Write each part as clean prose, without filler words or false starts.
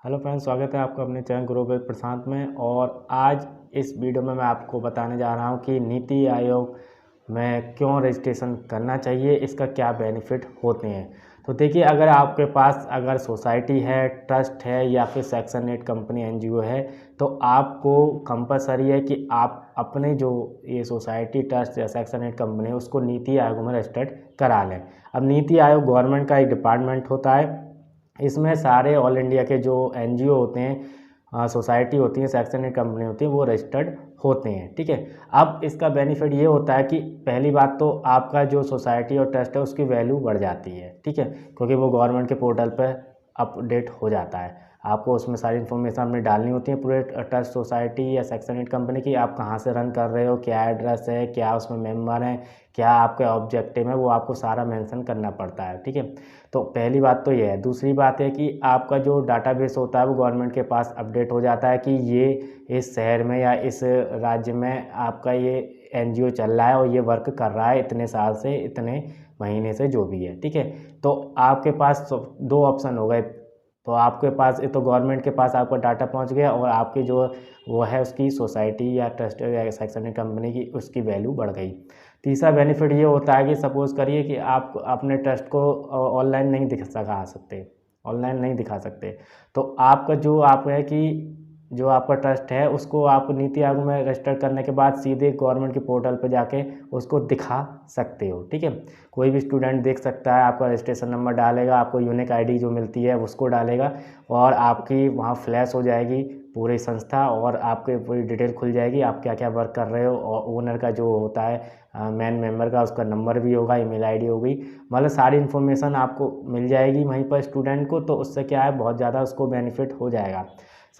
Hello friends, स्वागत है आपका अपने चैनल ग्रो विद प्रशांत में। और आज इस वीडियो में मैं आपको बताने जा रहा हूं कि नीति आयोग में क्यों रजिस्ट्रेशन करना चाहिए, इसका क्या बेनिफिट होते हैं। तो देखिए, अगर आपके पास अगर सोसाइटी है, ट्रस्ट है या फिर सेक्शन 8 कंपनी एनजीओ है, तो आपको कंपलसरी है कि आप अपने जो ये सोसाइटी, ट्रस्ट या सेक्शन 8 कंपनी है उसको नीति आयोग में रजिस्टर्ड करा लें। अब नीति आयोग गवर्नमेंट का एक डिपार्टमेंट होता है। इसमें सारे ऑल इंडिया के जो एनजीओ होते हैं, सोसाइटी होती है, सेक्शन 8 कंपनी होती है, वो रजिस्टर्ड होते हैं। ठीक है। अब इसका बेनिफिट ये होता है कि पहली बात तो आपका जो सोसाइटी और ट्रस्ट है उसकी वैल्यू बढ़ जाती है। ठीक है, क्योंकि वो गवर्नमेंट के पोर्टल पर अपडेट हो जाता है। आपको उसमें सारी इन्फॉर्मेशन अपनी डालनी होती है पूरे ट्रस्ट, सोसाइटी या सेक्शन 8 कंपनी की। आप कहाँ से रन कर रहे हो, क्या एड्रेस है, क्या उसमें मेंबर हैं, क्या आपके ऑब्जेक्टिव है, वो आपको सारा मेंशन करना पड़ता है। ठीक है, तो पहली बात तो ये है। दूसरी बात है कि आपका जो डाटाबेस होता है वो गवर्नमेंट के पास अपडेट हो जाता है कि ये इस शहर में या इस राज्य में आपका ये एनजीओ चल रहा है और ये वर्क कर रहा है इतने साल से, इतने महीने से, जो भी है। ठीक है, तो आपके पास दो ऑप्शन हो गए। तो आपके पास तो गवर्नमेंट के पास आपका डाटा पहुंच गया और आपकी जो वो है उसकी सोसाइटी या ट्रस्ट या सेक्शन कंपनी की उसकी वैल्यू बढ़ गई। तीसरा बेनिफिट ये होता है कि सपोज़ करिए कि आप अपने ट्रस्ट को ऑनलाइन नहीं दिखा सकते, ऑनलाइन नहीं दिखा सकते, तो आपका जो आप है कि जो आपका ट्रस्ट है उसको आप नीति आयोग में रजिस्टर करने के बाद सीधे गवर्नमेंट के पोर्टल पर जाके उसको दिखा सकते हो। ठीक है, कोई भी स्टूडेंट देख सकता है, आपका रजिस्ट्रेशन नंबर डालेगा, आपको यूनिक आईडी जो मिलती है उसको डालेगा और आपकी वहाँ फ्लैश हो जाएगी पूरी संस्था और आपके पूरी डिटेल खुल जाएगी, आप क्या क्या वर्क कर रहे हो। और ओनर का जो होता है मेन मेंबर का, उसका नंबर भी होगा, ईमेल आईडी होगी, मतलब सारी इन्फॉर्मेशन आपको मिल जाएगी वहीं पर स्टूडेंट को। तो उससे क्या है, बहुत ज़्यादा उसको बेनिफिट हो जाएगा।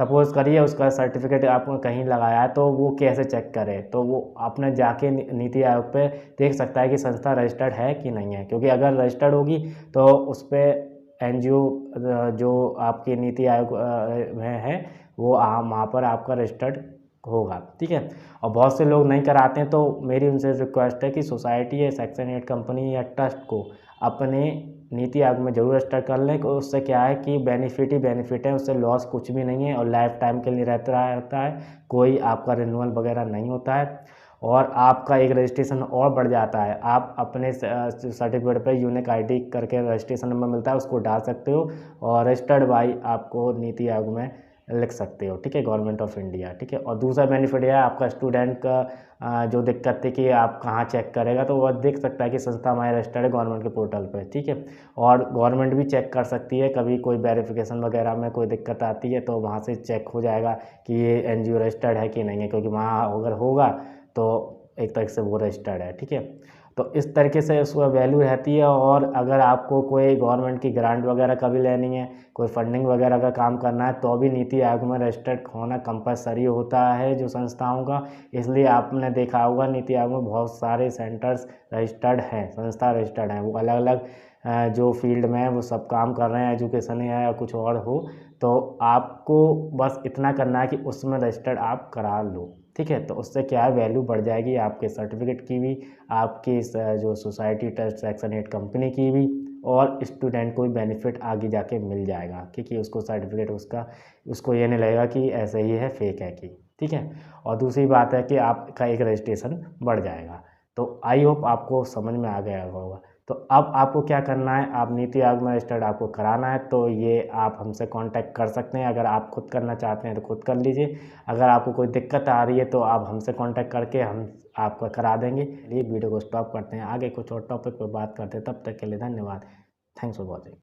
सपोज़ करिए उसका सर्टिफिकेट आपने कहीं लगाया है, तो वो कैसे चेक करे, तो वो अपने जाके नीति आयोग पे देख सकता है कि संस्था रजिस्टर्ड है कि नहीं है। क्योंकि अगर रजिस्टर्ड होगी तो उस पर एनजीओ जो आपके नीति आयोग में है वो वहाँ पर आपका रजिस्टर्ड होगा। ठीक है, और बहुत से लोग नहीं कराते हैं, तो मेरी उनसे रिक्वेस्ट है कि सोसाइटी या सेक्शन 8 कंपनी या ट्रस्ट को अपने नीति आयोग में जरूर रजिस्टर कर लें। उससे क्या है कि बेनिफिट ही बेनिफिट है, उससे लॉस कुछ भी नहीं है और लाइफ टाइम के लिए रहता है, कोई आपका रिन्यूअल वगैरह नहीं होता है और आपका एक रजिस्ट्रेशन और बढ़ जाता है। आप अपने सर्टिफिकेट पे यूनिक आईडी करके रजिस्ट्रेशन नंबर मिलता है, उसको डाल सकते हो और रजिस्टर्ड बाई आपको नीति आयोग में लिख सकते हो। ठीक है, गवर्नमेंट ऑफ इंडिया। ठीक है, और दूसरा बेनिफिट यह है, आपका स्टूडेंट का जो दिक्कत थी कि आप कहाँ चेक करेगा, तो वह देख सकता है कि संस्था हमारी रजिस्टर्ड है गवर्नमेंट के पोर्टल पे। ठीक है, और गवर्नमेंट भी चेक कर सकती है, कभी कोई वेरिफिकेशन वगैरह में कोई दिक्कत आती है तो वहाँ से चेक हो जाएगा कि ये एनजीओ रजिस्टर्ड है कि नहीं है, क्योंकि वहाँ अगर होगा तो एक तरह से वो रजिस्टर्ड है। ठीक है, तो इस तरीके से उसका वैल्यू रहती है। और अगर आपको कोई गवर्नमेंट की ग्रांट वगैरह कभी लेनी है, कोई फंडिंग वगैरह का काम करना है, तो भी नीति आयोग में रजिस्टर्ड होना कंपलसरी होता है जो संस्थाओं का। इसलिए आपने देखा होगा नीति आयोग में बहुत सारे सेंटर्स रजिस्टर्ड हैं, संस्था रजिस्टर्ड हैं, वो अलग अलग जो फील्ड में है वो सब काम कर रहे हैं, एजुकेशन है या कुछ और हो। तो आपको बस इतना करना है कि उसमें रजिस्टर्ड आप करा लो। ठीक है, तो उससे क्या है, वैल्यू बढ़ जाएगी आपके सर्टिफिकेट की भी, आपकी जो सोसाइटी, ट्रस्ट, सेक्शन 8 कंपनी की भी, और स्टूडेंट को भी बेनिफिट आगे जाके मिल जाएगा, क्योंकि उसको सर्टिफिकेट उसको ये नहीं लगेगा कि ऐसे ही है, फेक है कि। ठीक है, और दूसरी बात है कि आपका एक रजिस्ट्रेशन बढ़ जाएगा। तो आई होप आपको समझ में आ गया होगा। तो अब आपको क्या करना है, आप नीति आयोग में रजिस्टर्ड आपको कराना है, तो ये आप हमसे कांटेक्ट कर सकते हैं। अगर आप खुद करना चाहते हैं तो खुद कर लीजिए, अगर आपको कोई दिक्कत आ रही है तो आप हमसे कांटेक्ट करके हम आपका करा देंगे। ये वीडियो को स्टॉप करते हैं, आगे कुछ और टॉपिक पर बात करते हैं। तब तक के लिए धन्यवाद। Thanks for watching.